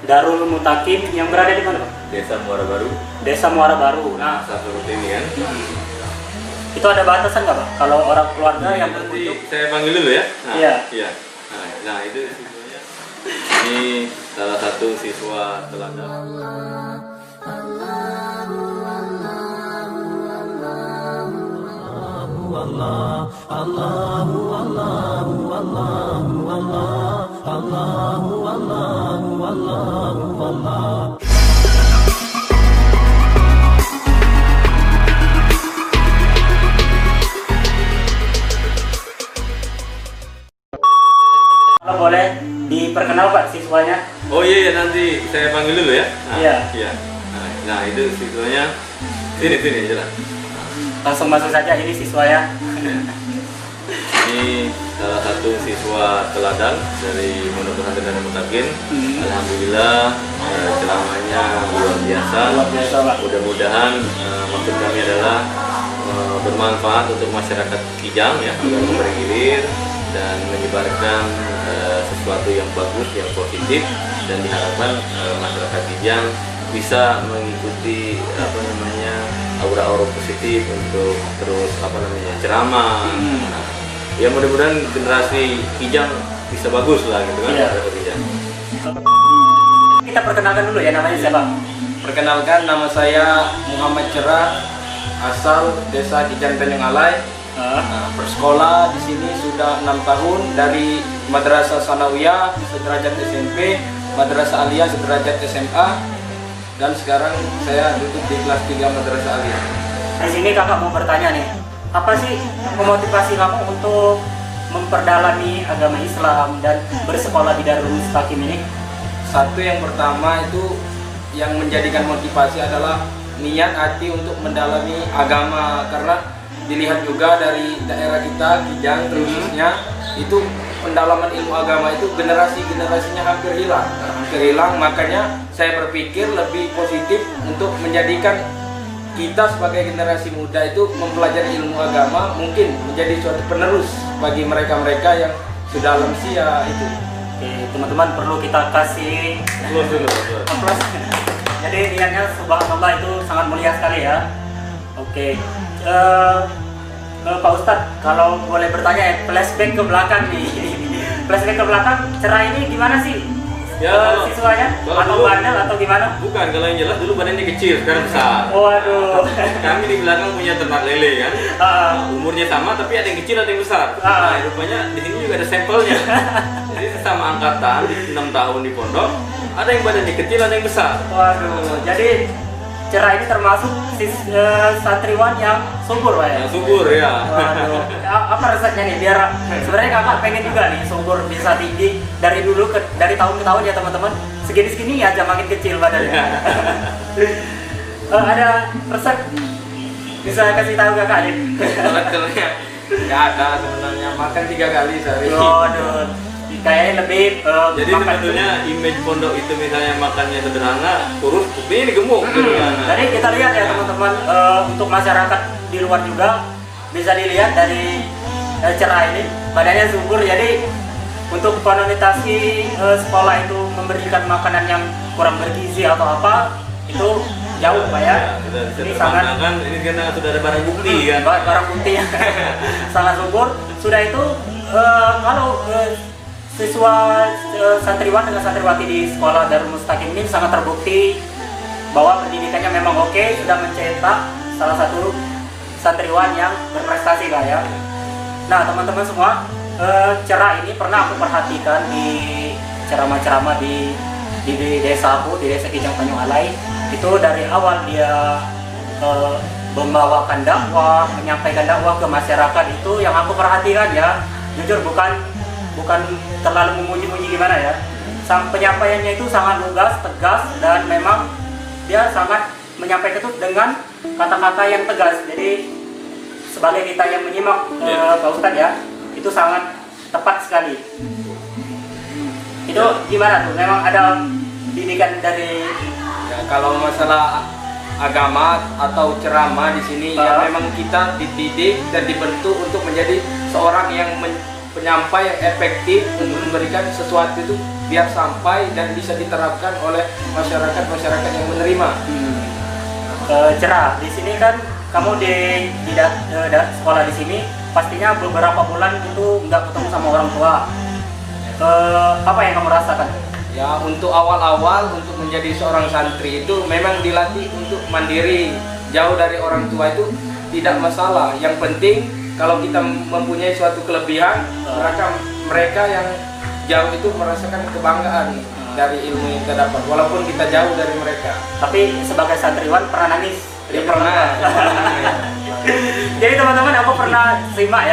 Darul Mutakin yang berada di mana, Pak? Desa Muara Baru. Desa Muara Baru. Nah, Seperti ini kan. itu ada batasan nggak, Pak? Kalau orang keluarga yang berkunjung? Saya panggil dulu ya. Nah, Iya. Iya. Nah, itu siswanya. Ini salah satu siswa teladan. Kalau boleh diperkenal, Pak, siswanya? Oh iya, nanti saya panggil dulu ya. Nah, Iya. Iya. Nah, itu siswanya. Sini jelas. Langsung masuk saja, ini siswanya. Ini salah satu siswa teladan dari Pondok Pesantren Darul Mutakin. Alhamdulillah ceramahnya luar biasa. Luar biasa, Pak. Mudah-mudahan maksud kami adalah bermanfaat untuk masyarakat Kijang ya, agar bergilir dan menyebarkan sesuatu yang bagus, yang positif, dan diharapkan masyarakat Kijang bisa mengikuti aura-aura positif untuk terus ceramah. Nah, ya mudah-mudahan generasi Kijang bisa bagus lah gitu kan. Iya. Masyarakat Kijang. Kita perkenalkan dulu ya, namanya siapa? Perkenalkan, nama saya Muhammad Cerah, asal Desa Kijang Tanjung Alai. Bersekolah di sini sudah 6 tahun dari Madrasah Sanawiyah sederajat SMP, Madrasah Aliyah sederajat SMA, dan sekarang saya duduk di kelas 3 Madrasah Aliyah. Di sini kakak mau bertanya nih, apa sih memotivasi kamu untuk memperdalami agama Islam dan bersekolah di Darul Mustaqim ini? Satu, yang pertama itu yang menjadikan motivasi adalah niat hati untuk mendalami agama, karena dilihat juga dari daerah kita Kijang khususnya itu pendalaman ilmu agama itu generasinya hampir hilang, makanya saya berpikir lebih positif untuk menjadikan kita sebagai generasi muda itu mempelajari ilmu agama, mungkin menjadi suatu penerus bagi mereka-mereka yang sudah lansia itu. Oke, teman-teman, perlu kita kasih aplaus. Jadi niatnya subhanallah itu sangat mulia sekali ya. Oke, Pak Ustadz, kalau boleh bertanya ya, flashback ke belakang nih. Flashback ke belakang, Cerah ini gimana sih? Ya, Siswanya? Atau dulu- bandel atau gimana? Bukan, kalau yang jelas dulu badannya kecil, sekarang besar. Waduh. Kami di belakang punya ternak lele kan. Umurnya sama tapi ada yang kecil ada yang besar. Nah, rupanya di sini juga ada sampelnya. Jadi sesama angkatan 6 tahun di pondok, ada yang badannya kecil ada yang besar. Waduh, jadi Cerah ini termasuk santriwan yang subur, Pak ya? Yang subur ya. Waduh, apa resepnya nih? Biar sebenarnya kakak pengen juga nih subur bisa tinggi dari dulu dari tahun ke tahun ya teman-teman. Segini-segini aja makin kecil badannya. Ada resep bisa kasih tahu kakak nih? Sebetulnya nggak ada sebenarnya, makan 3 kali sehari. Waduh, kayaknya lebih Jadi makan. sebetulnya image pondok itu misalnya makannya sederhana, kurus, tapi ini gemuk gitu kan. Jadi kita lihat ya teman-teman, untuk masyarakat di luar juga bisa dilihat dari Cerah ini badannya subur. Jadi untuk konotasi sekolah itu memberikan makanan yang kurang bergizi atau apa itu jauh, Pak ya. Ini sangat ini karena sudah ada barang bukti kan. barang bukti yang sangat subur. Sudah itu kalau siswa santriwan dengan santriwati di sekolah Darul Mustaqim ini sangat terbukti bahwa pendidikannya memang oke, sudah mencetak salah satu santriwan yang berprestasi, Pak ya. Nah teman-teman semua, Cerah ini pernah aku perhatikan di ceramah-ceramah di desa aku, di desa Kijang Tanjung Alai. Itu dari awal dia membawakan dakwah, menyampaikan dakwah ke masyarakat, itu yang aku perhatikan ya. Jujur bukan terlalu memuji-muji gimana ya. Penyampaiannya itu sangat lugas, tegas, dan memang dia sangat menyampaikan itu dengan kata-kata yang tegas. Jadi sebagai kita yang menyimak Pak Ustadz ya, itu sangat tepat sekali. Itu gimana tuh? Memang ada didikan dari Ya, kalau masalah agama atau ceramah di sini ya memang kita dididik dan dibentuk untuk menjadi seorang yang penyampai yang efektif untuk memberikan sesuatu itu biar sampai dan bisa diterapkan oleh masyarakat yang menerima. Cerah. Di sini kan kamu di sekolah di sini pastinya beberapa bulan itu nggak ketemu sama orang tua. Apa yang kamu rasakan? Ya, untuk awal-awal untuk menjadi seorang santri itu memang dilatih untuk mandiri, jauh dari orang tua itu tidak masalah. Yang penting kalau kita mempunyai suatu kelebihan, mereka yang jauh itu merasakan kebanggaan dari ilmu yang kita dapat, walaupun kita jauh dari mereka. Tapi sebagai santriwan pernah nangis? Ya pernah. Jadi teman-teman, aku pernah simak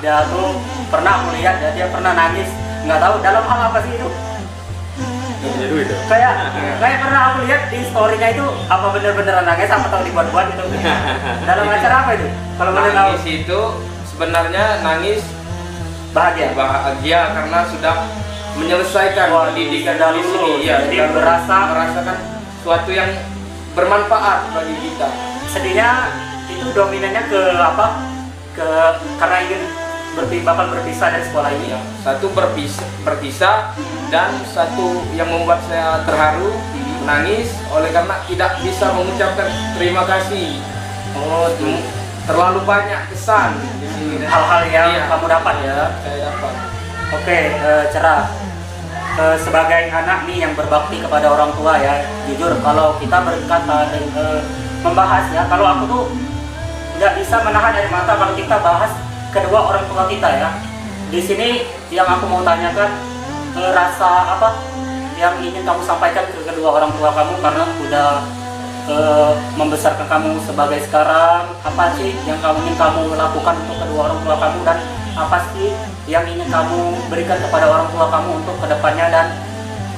dia tuh pernah aku lihat dia pernah nangis, nggak tahu dalam hal apa sih itu. Kayak pernah aku lihat di story-nya itu apa bener-beneran nangis apa tahu dibuat-buat gitu. Dalam acara apa itu? Kalau boleh tahu. Nangis itu sebenarnya nangis bahagia karena sudah menyelesaikan pendidikan di sini. Ya, jadi merasakan suatu yang bermanfaat bagi kita. Sedihnya itu dominannya ke apa? Karena ingin bakal berpisah dari sekolah ini. Ya, satu berpisah dan satu yang membuat saya terharu, menangis oleh karena tidak bisa mengucapkan terima kasih. Terlalu banyak kesan di sini. Hal-hal yang kamu dapat ya. Saya dapat. Oke, Cerah. Sebagai anak nih yang berbakti kepada orang tua ya, jujur kalau kita berkata dan membahas ya, kalau aku tuh nggak bisa menahan dari mata kalau kita bahas kedua orang tua kita ya. Di sini yang aku mau tanyakan, rasa apa yang ingin kamu sampaikan ke kedua orang tua kamu karena udah membesarkan kamu sebagai sekarang. Apa sih yang ingin kamu lakukan untuk kedua orang tua kamu, dan apa sih yang ingin kamu berikan kepada orang tua kamu untuk kedepannya, dan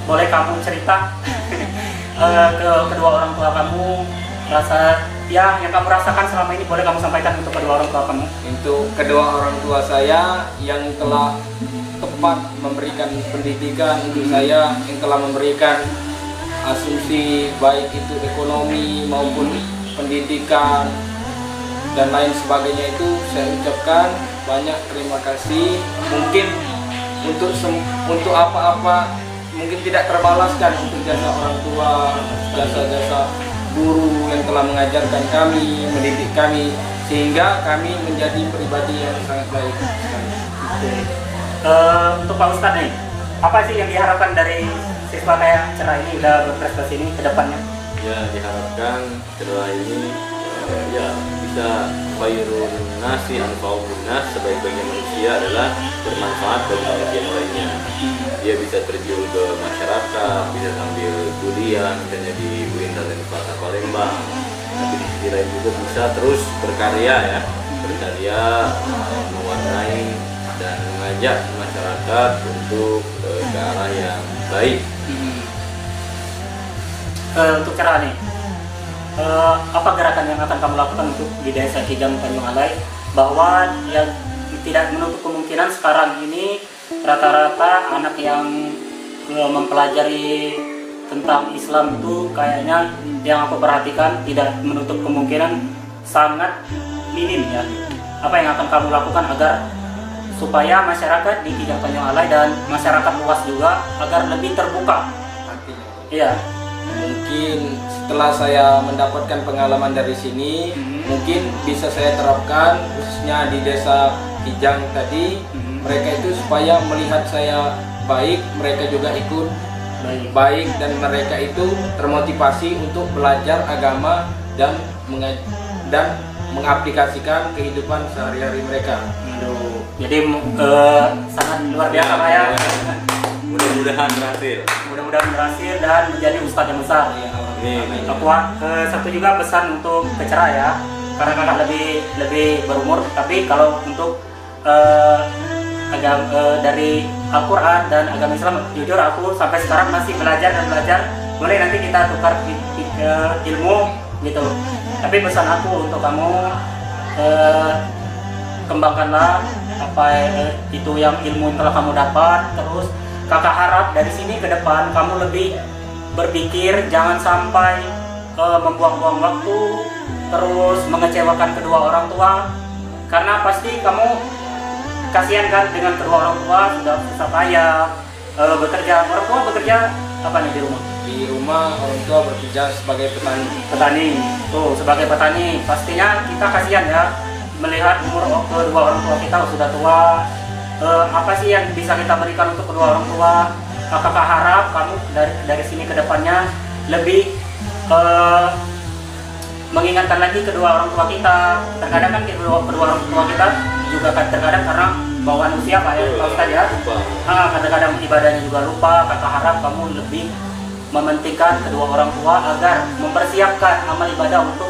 boleh kamu cerita ke kedua orang tua kamu rasa yang kamu rasakan selama ini, boleh kamu sampaikan untuk kedua orang tua kamu. Untuk kedua orang tua saya yang telah tepat memberikan pendidikan untuk saya, yang telah memberikan asumsi baik itu ekonomi maupun pendidikan dan lain sebagainya, itu saya ucapkan banyak terima kasih. Mungkin untuk apa-apa mungkin tidak terbalaskan untuk jasa orang tua, jasa-jasa guru yang telah mengajarkan kami, mendidik kami, sehingga kami menjadi pribadi yang sangat baik. Untuk Pak Ustadz nih, apa sih yang diharapkan dari siswa kayak Cerah ini udah berprestasi ini ke depannya? Ya, diharapkan Cerah ini ya bisa khairun nasi anfa'un nas, sebaik-baiknya manusia adalah bermanfaat bagi manusia yang lainnya. Dia bisa terjun ke masyarakat, bisa sambil kuliah misalnya di UIN dan Universitas Palembang, tapi di sisi lain juga bisa terus berkarya ya, mewarnai dan mengajak masyarakat untuk ke arah yang baik. Untuk Cerah nih, apa gerakan yang akan kamu lakukan untuk di Desa Kijang Tanjung Alai, bahwa yang tidak menutup kemungkinan sekarang ini rata-rata anak yang mempelajari tentang Islam itu kayaknya yang aku perhatikan tidak menutup kemungkinan sangat minim ya. Apa yang akan kamu lakukan agar supaya masyarakat di Kijang Tanjung Alai dan masyarakat luas juga agar lebih terbuka? Iya. Mungkin setelah saya mendapatkan pengalaman dari sini, mungkin bisa saya terapkan khususnya di Desa Kijang tadi. Mereka itu supaya melihat saya baik, mereka juga ikut baik, dan mereka itu termotivasi untuk belajar agama dan mengaplikasikan kehidupan sehari-hari mereka. Jadi sangat luar biasa Pak ya. Mudah-mudahan berhasil. Mudah-mudahan berhasil dan menjadi ustadz yang besar. Aku satu juga pesan untuk Cerah ya, karena kakak lebih berumur, tapi kalau untuk dari Al-Quran dan agama Islam, jujur aku sampai sekarang masih belajar. Boleh nanti kita tukar ilmu gitu. Tapi pesan aku untuk kamu, kembangkanlah apa itu yang ilmu yang telah kamu dapat. Terus kakak harap dari sini ke depan kamu lebih berpikir, jangan sampai membuang-buang waktu, terus mengecewakan kedua orang tua, karena pasti kamu kasihan kan dengan kedua orang tua sudah susah payah bekerja, orang tua bekerja apa nih di rumah? Di rumah orang tua bekerja sebagai petani. Petani. Tuh, sebagai petani pastinya kita kasihan ya melihat umur kedua orang tua kita sudah tua. Apa sih yang bisa kita berikan untuk kedua orang tua? Kakak harap kamu dari sini ke depannya lebih mengingatkan lagi kedua orang tua kita. Terkadang kan kedua orang tua kita juga kan terkadang karena bawaan usia Pak ya, Pak Ustadz ya. Kadang-kadang ibadahnya juga lupa. Kakak harap kamu lebih mementingkan kedua orang tua agar mempersiapkan amal ibadah untuk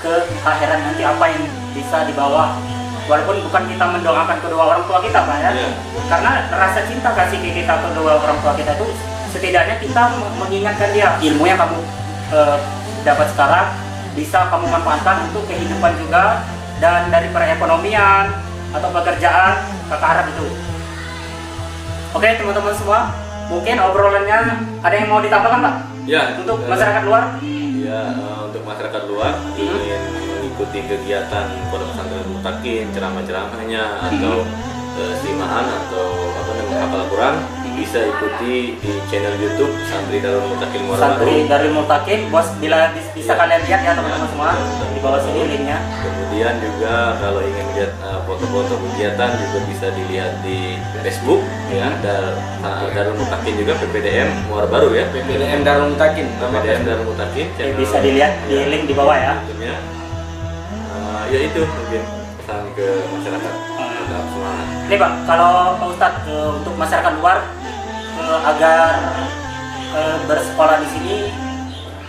ke akhirat nanti apa yang bisa dibawa. Walaupun bukan kita mendoakan kedua orang tua kita Pak ya, karena rasa cinta kasih kita kedua orang tua kita itu setidaknya kita mengingatkan dia ilmu yang kamu dapat sekarang bisa kamu manfaatkan untuk kehidupan juga, dan dari perekonomian atau pekerjaan kakak harap itu. Oke teman-teman semua, mungkin obrolannya ada yang mau ditambahkan Pak? Ya. Untuk masyarakat luar? Ya, untuk masyarakat luar ingin mengikuti kegiatan Pondok Pesantren Mutakin, ceramah-ceramahnya atau simaan atau apa namanya hafal Al-Quran, bisa ikuti di channel YouTube Santri Darul Mutakin Muara Baru. Santri Darul Mutakin, bos bila bisa kalian lihat ya teman-teman semua di bawah sini linknya. Kemudian juga kalau ingin lihat foto-foto kegiatan juga bisa dilihat di Facebook ya, Darul Mutakin juga PPDM Muara Baru ya. PPDM Darul Mutakin. PPDM Darul Mutakin. Bisa dilihat di link di bawah ya. YouTube-nya. Ya itu mungkin pesan ke masyarakat. Tetap semangat. Ini Pak, kalau Pak Ustadz untuk masyarakat luar agar bersekolah di sini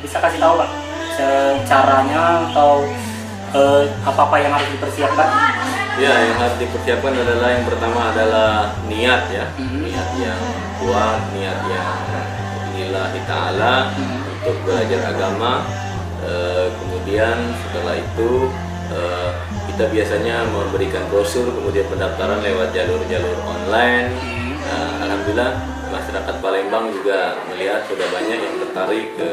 bisa kasih tahu Pak caranya atau apa-apa yang harus dipersiapkan? Ya, yang harus dipersiapkan adalah yang pertama adalah niat ya, niat yang kuat, niat yang lillahi ta'ala untuk belajar agama. Kemudian setelah itu kita biasanya memberikan brosur, kemudian pendaftaran lewat jalur-jalur online. Alhamdulillah masyarakat Palembang juga melihat sudah banyak yang tertarik ke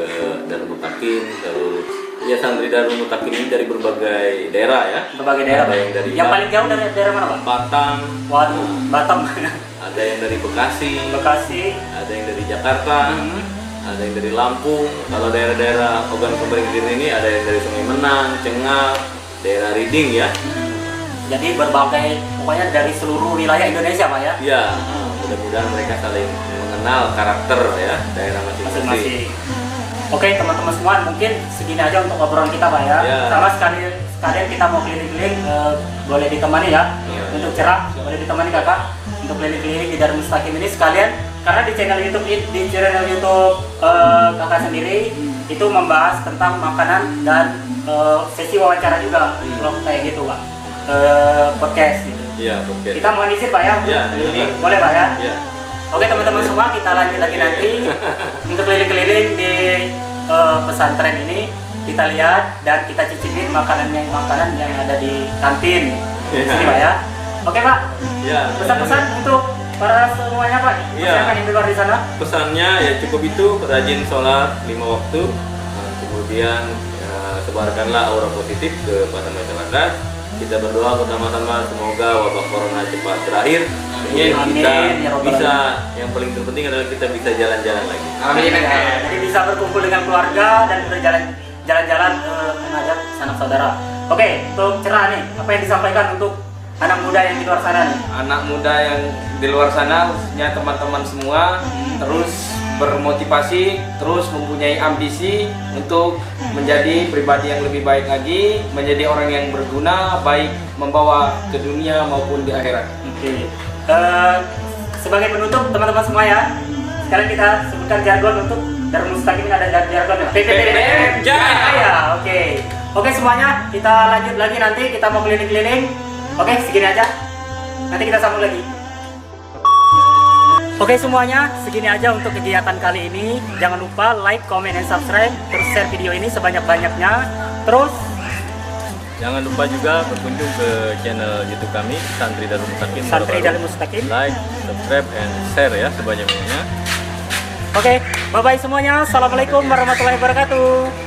Darul Mutakin. Ya, santri Darul Mutakin ini dari berbagai daerah ya. Berbagai daerah. Ada yang dari yang paling jauh dari daerah mana Pak? Batam. Waduh, Batam. Ada yang dari Bekasi. Ada yang dari Jakarta. Ada yang dari Lampung. Kalau daerah-daerah Ogan Komering Ilir ini ada yang dari Sungai Menang, Cengal, daerah Riding ya. Jadi berbagai, pokoknya dari seluruh wilayah Indonesia Pak ya. Ya, mudah-mudahan mereka saling mengenal karakter ya daerah masing-masing. Oke teman-teman semua, mungkin segini aja untuk obrolan kita Pak ya. Sama sekalian kita mau keliling-keliling, boleh ditemani ya. Untuk cerah, boleh ditemani kakak untuk keliling-keliling di Darul Mustaqim ini sekalian, karena di channel YouTube kakak sendiri itu membahas tentang makanan dan sesi wawancara juga, vlog kayak gitu Pak, podcast gitu. Iya, podcast. Kita mau ngisi Pak ya? Iya. Boleh Pak ya? Iya. Oke teman-teman semua, kita lanjut lagi nanti untuk keliling-keliling di pesantren ini. Kita lihat dan kita cicipin makanan yang ada di kantin sini Pak ya. Oke Pak. Iya. Pesan-pesan untuk para semuanya Pak, masyarakat yang di luar di sana. Pesannya ya cukup itu, rajin sholat 5 waktu, kemudian sebarkanlah aura positif kepada masyarakat. Kita berdoa bersama-sama semoga wabah corona cepat berakhir. Kita bisa, yang paling terpenting adalah kita bisa jalan-jalan lagi. Amin. Jadi bisa berkumpul dengan keluarga dan berjalan-jalan mengajak sanak saudara. Oke, untuk cerah nih, apa yang disampaikan untuk anak muda yang di luar sana nih? Anak muda yang di luar sana, khususnya teman-teman semua, terus bermotivasi, terus mempunyai ambisi untuk menjadi pribadi yang lebih baik lagi, menjadi orang yang berguna, baik membawa ke dunia maupun di akhirat. Oke. Sebagai penutup teman-teman semua ya, sekarang kita sebutkan jargon untuk Darul Mustaqim, ada jargon ya? PPDM Jaya. Oke semuanya, kita lanjut lagi nanti, kita mau keliling-keliling. Oke, segini aja. Nanti kita sambung lagi. Oke semuanya, segini aja untuk kegiatan kali ini. Jangan lupa like, comment, dan subscribe. Terus share video ini sebanyak-banyaknya. Terus jangan lupa juga berkunjung ke channel YouTube kami Santri Darul Mustaqim. Santri Darul Mustaqim. Like, subscribe, and share ya sebanyak-banyaknya. Oke, bye-bye semuanya. Assalamualaikum warahmatullahi wabarakatuh.